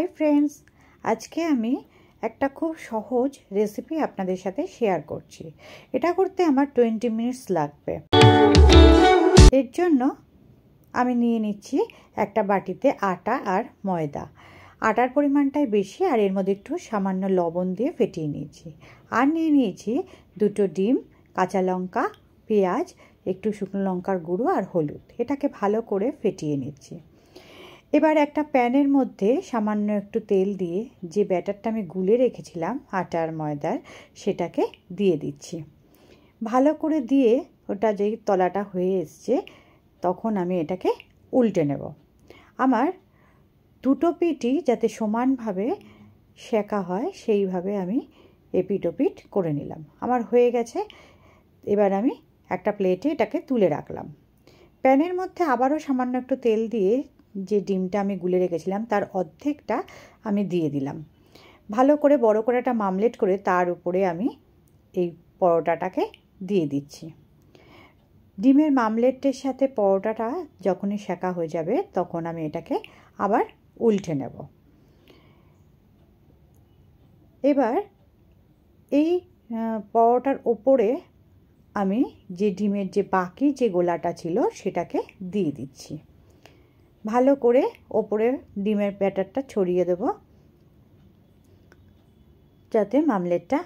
Hi friends, আজকে আমি একটা খুব সহজ রেসিপি আপনাদের সাথে শেয়ার করছি। এটা করতে আমার 20 মিনিটস লাগবে। এর জন্য আমি নিয়ে নিচ্ছি একটা বাটিতে আটা আর ময়দা। আটার পরিমাণটাই বেশি আর এর মধ্যে একটু সামান্য লবণ দিয়ে ফেটিয়ে নিয়েছি। আর নিয়ে নিয়েছি 2টো ডিম, কাঁচা লঙ্কা, পেঁয়াজ, একটু শুকনো লঙ্কার গুঁড়ো আর হলুদ। এটাকে ভালো করে ফেটিয়ে নিচ্ছি। এবার একটা প্যানের মধ্যে সামান্য একটু তেল দিয়ে যে ব্যাটারটা আমি গুলে রেখেছিলাম আটা আর ময়দার, সেটাকে দিয়ে দিচ্ছি। ভালো করে দিয়ে ওটা যেই তলাটা হয়ে এসছে তখন আমি এটাকে উল্টে নেব। আমার দুটো পিঠই যাতে সমানভাবে সেঁকা হয় সেইভাবে আমি এপিট ওপিট করে নিলাম। আমার হয়ে গেছে। এবার আমি একটা প্লেটে এটাকে তুলে রাখলাম। প্যানের মধ্যে আবারও সামান্য একটু তেল দিয়ে যে ডিমটা আমি গুলে রেখেছিলাম তার অর্ধেকটা আমি দিয়ে দিলাম। ভালো করে বড় করে একটা মামলেট করে তার উপরে আমি এই পরোটাটাকে দিয়ে দিচ্ছি। ডিমের মামলেটের সাথে পরোটাটা যখনই সেঁকা হয়ে যাবে তখন আমি এটাকে আবার উল্টে নেব। এবার এই পরোটার ওপরে আমি যে ডিমের যে বাকি যে গোলাটা ছিল সেটাকে দিয়ে দিচ্ছি। ভালো করে ওপরে ডিমের ব্যাটারটা ছড়িয়ে দেব যাতে মামলেটটা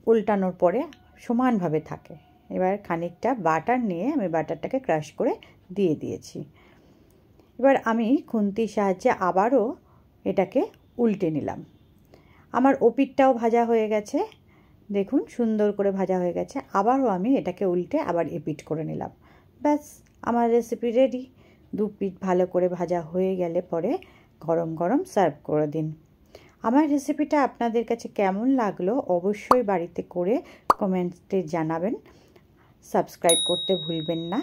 উল্টানোর পরে সমানভাবে থাকে। এবার খানিকটা বাটার নিয়ে আমি বাটারটাকে ক্রাশ করে দিয়ে দিয়েছি। এবার আমি খুন্তির সাহায্যে আবারও এটাকে উল্টে নিলাম। আমার ওপিটটাও ভাজা হয়ে গেছে, দেখুন সুন্দর করে ভাজা হয়ে গেছে। আবারও আমি এটাকে উল্টে আবার এপিট করে নিলাম। ব্যাস, আমার রেসিপি রেডি। দু পিঠ ভালো করে ভাজা হয়ে গেলে পরে গরম গরম সার্ভ করে দিন। আমার রেসিপিটা আপনাদের কাছে কেমন লাগলো অবশ্যই বাড়িতে করে কমেন্টে জানাবেন। সাবস্ক্রাইব করতে ভুলবেন না।